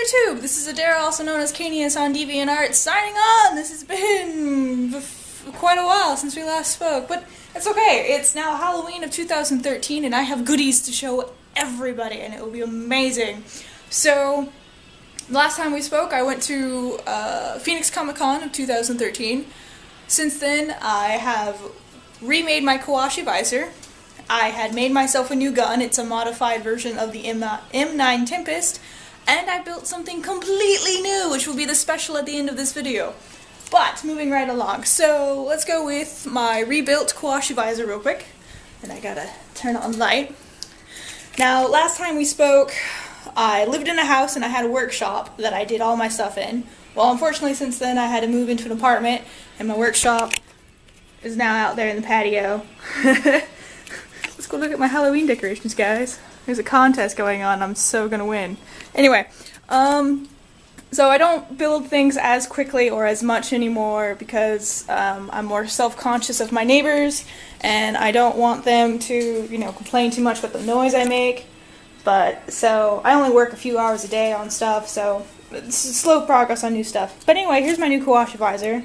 YouTube! This is Adara, also known as Canius on DeviantArt, signing on! This has been quite a while since we last spoke, but it's okay. It's now Halloween of 2013, and I have goodies to show everybody, and it will be amazing. So, last time we spoke, I went to Phoenix Comic-Con of 2013. Since then, I have remade my CoOp Advisor. I had made myself a new gun. It's a modified version of the M9 Tempest. And I built something completely new, which will be the special at the end of this video. But, moving right along. So, let's go with my rebuilt CoOp Advisor real quick. And I gotta turn on light. Now, last time we spoke, I lived in a house and I had a workshop that I did all my stuff in. Well, unfortunately, since then, I had to move into an apartment, and my workshop is now out there in the patio. Let's go look at my Halloween decorations, guys. There's a contest going on. I'm so gonna win. Anyway, so I don't build things as quickly or as much anymore because I'm more self-conscious of my neighbors, and I don't want them to, you know, complain too much about the noise I make. But, so, I only work a few hours a day on stuff, so it's slow progress on new stuff. But anyway, here's my new CoOp Advisor.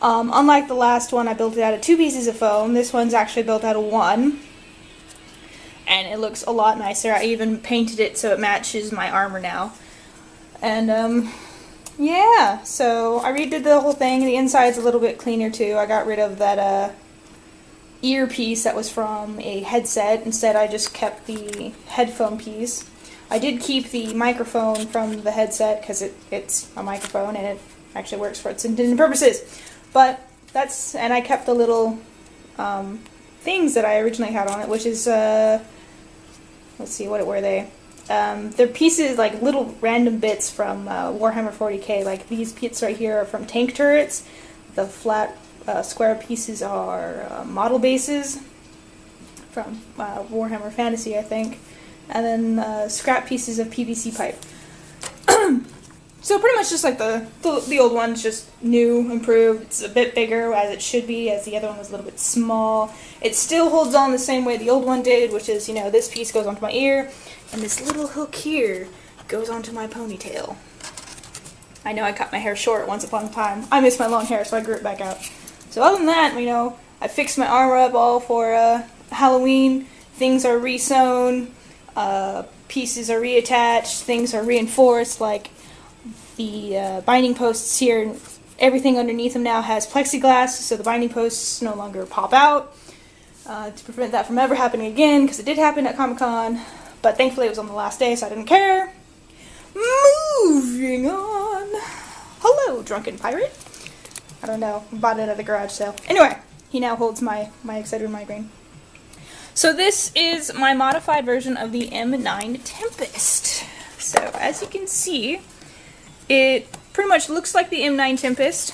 Unlike the last one, I built it out of 2 pieces of foam. This one's actually built out of 1. And it looks a lot nicer. I even painted it so it matches my armor now. And, yeah, so I redid the whole thing. The inside's a little bit cleaner, too. I got rid of that, earpiece that was from a headset. Instead, I just kept the headphone piece. I did keep the microphone from the headset because it's a microphone and it actually works for its intended purposes. But that's, and I kept the little things that I originally had on it, which is, let's see, what were they? They're pieces, like little random bits from Warhammer 40k. Like these bits right here are from tank turrets. The flat square pieces are model bases from Warhammer Fantasy, I think. And then scrap pieces of PVC pipe. So pretty much just like the old one's just new, improved. It's a bit bigger, as it should be, as the other one was a little bit small. It still holds on the same way the old one did, which is, you know, this piece goes onto my ear, and this little hook here goes onto my ponytail. I know I cut my hair short once upon a time. I miss my long hair, so I grew it back out. So other than that, you know, I fixed my armor up all for Halloween. Things are re-sewn, pieces are reattached, things are reinforced, like the binding posts here, everything underneath them now has plexiglass, so the binding posts no longer pop out, to prevent that from ever happening again, because it did happen at Comic-Con, but thankfully it was on the last day, so I didn't care. Moving on. Hello, drunken pirate. I don't know, bought it at the garage sale. Anyway, he now holds my Excedrin migraine. So this is my modified version of the M9 Tempest. So as you can see, it pretty much looks like the M9 Tempest,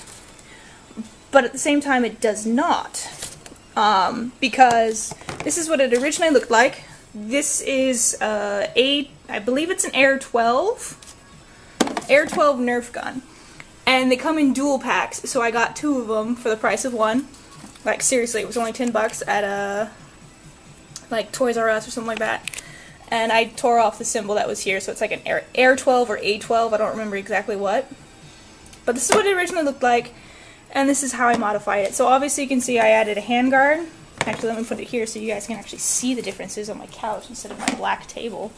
but at the same time it does not. Because this is what it originally looked like. This is I believe it's an Air 12 Nerf gun. And they come in dual packs, so I got 2 of them for the price of 1. Like seriously, it was only $10 at like Toys R Us or something like that. And I tore off the symbol that was here, so it's like an Air 12 or A12, I don't remember exactly what. But this is what it originally looked like, and this is how I modified it. So obviously you can see I added a handguard. Actually, let me put it here so you guys can actually see the differences on my couch instead of my black table.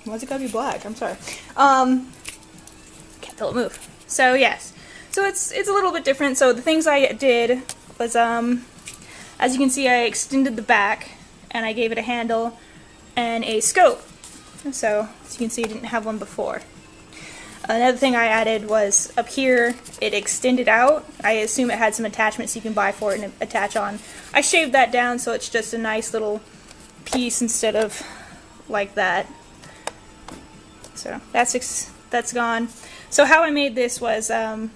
Why's it gotta be black? I'm sorry. Can't tell it move. So yes. So it's a little bit different. So the things I did was, as you can see, I extended the back, and I gave it a handle and a scope. So, as you can see, I didn't have one before. Another thing I added was up here, it extended out. I assume it had some attachments you can buy for it and attach on. I shaved that down so it's just a nice little piece instead of like that. So, that's gone. So how I made this was, that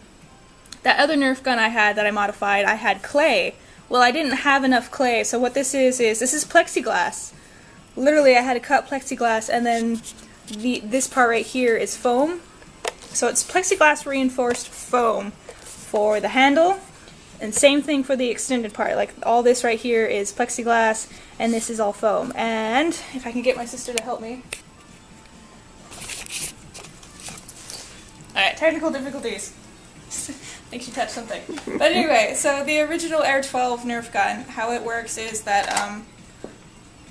other Nerf gun I had that I modified, I had clay. Well, I didn't have enough clay, so what this is plexiglass. Literally, I had to cut plexiglass, and then this part right here is foam. So it's plexiglass reinforced foam for the handle, and same thing for the extended part. Like, all this right here is plexiglass, and this is all foam. And if I can get my sister to help me. Alright, technical difficulties. Makes you touch something. But anyway, so the original Air 12 Nerf gun, how it works is that,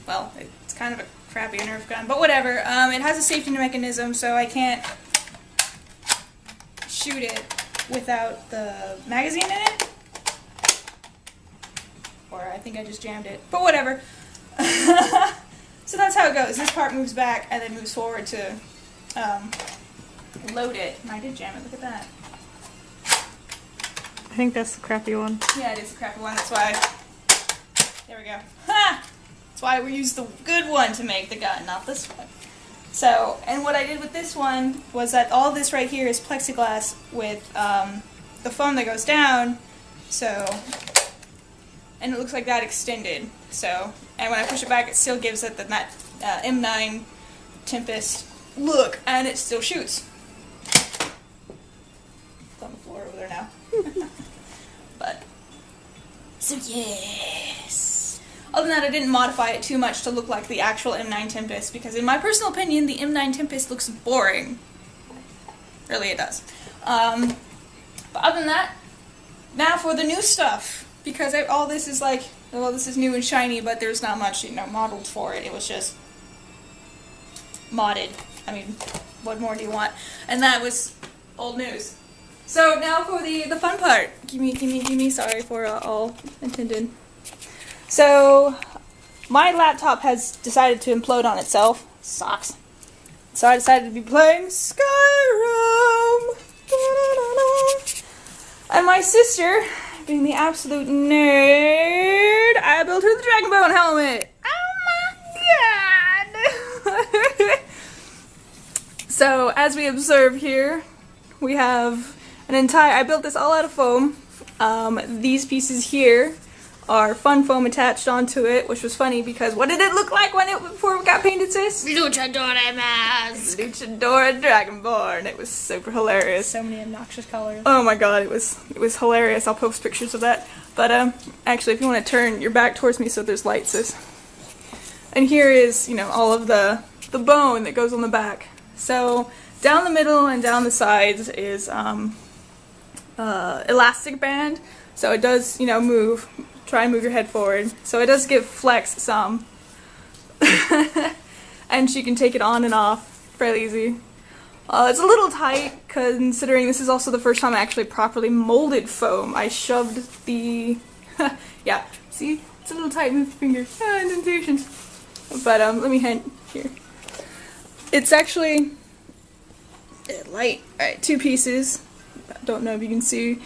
well, it's kind of a crappy Nerf gun, but whatever. It has a safety mechanism, so I can't shoot it without the magazine in it. Or I think I just jammed it, but whatever. So that's how it goes. This part moves back and then moves forward to load it. And I did jam it, look at that. I think that's the crappy one. Yeah, it is the crappy one, that's why. There we go. Ha! That's why we used the good one to make the gun, not this one. So, and what I did with this one was that all this right here is plexiglass with the foam that goes down, so, and it looks like that extended, so, and when I push it back it still gives it that M9 Tempest look, and it still shoots. It's on the floor over there now. But, so yes. Other than that, I didn't modify it too much to look like the actual M9 Tempest, because in my personal opinion, the M9 Tempest looks boring. Really, it does. But other than that, now for the new stuff, because all this is like, well, this is new and shiny, but there's not much, you know, modeled for it. It was just modded. I mean, what more do you want? And that was old news. So now for the fun part. Gimme, sorry for all intended. So, my laptop has decided to implode on itself. Sucks. So I decided to be playing Skyrim. And my sister, being the absolute nerd, I built her the Dragonborn helmet. Oh my god! So, as we observe here, we have an entire, I built this all out of foam. These pieces here are fun foam attached onto it, which was funny because what did it look like before it got painted, sis? Luchadora mask! Luchadora Dragonborn. It was super hilarious. So many obnoxious colors. Oh my god, it was hilarious. I'll post pictures of that. But actually, if you want to turn your back towards me so there's light, sis. And here is, you know, all of the bone that goes on the back. So down the middle and down the sides is elastic band. So it does, you know, move. Try and move your head forward. So it does give flex some. And she can take it on and off fairly easy. It's a little tight, considering this is also the first time I actually properly molded foam. I shoved the... yeah, see? It's a little tight, move your fingers. Ah, indentations. But, let me hint here. It's actually... light. Alright, two pieces. I don't know if you can see.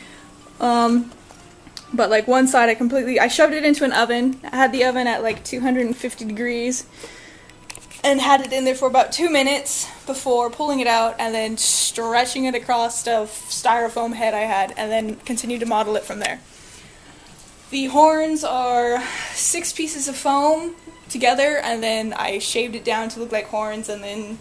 But like one side I shoved it into an oven. I had the oven at like 250 degrees and had it in there for about 2 minutes before pulling it out and then stretching it across a styrofoam head I had and then continued to model it from there. The horns are 6 pieces of foam together and then I shaved it down to look like horns and then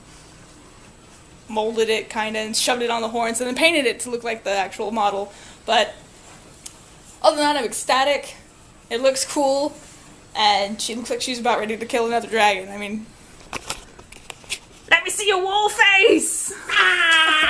molded it kinda and shoved it on the horns and then painted it to look like the actual model. But other than that, I'm ecstatic. It looks cool, and she looks like she's about ready to kill another dragon. I mean, let me see your wall face! Ah!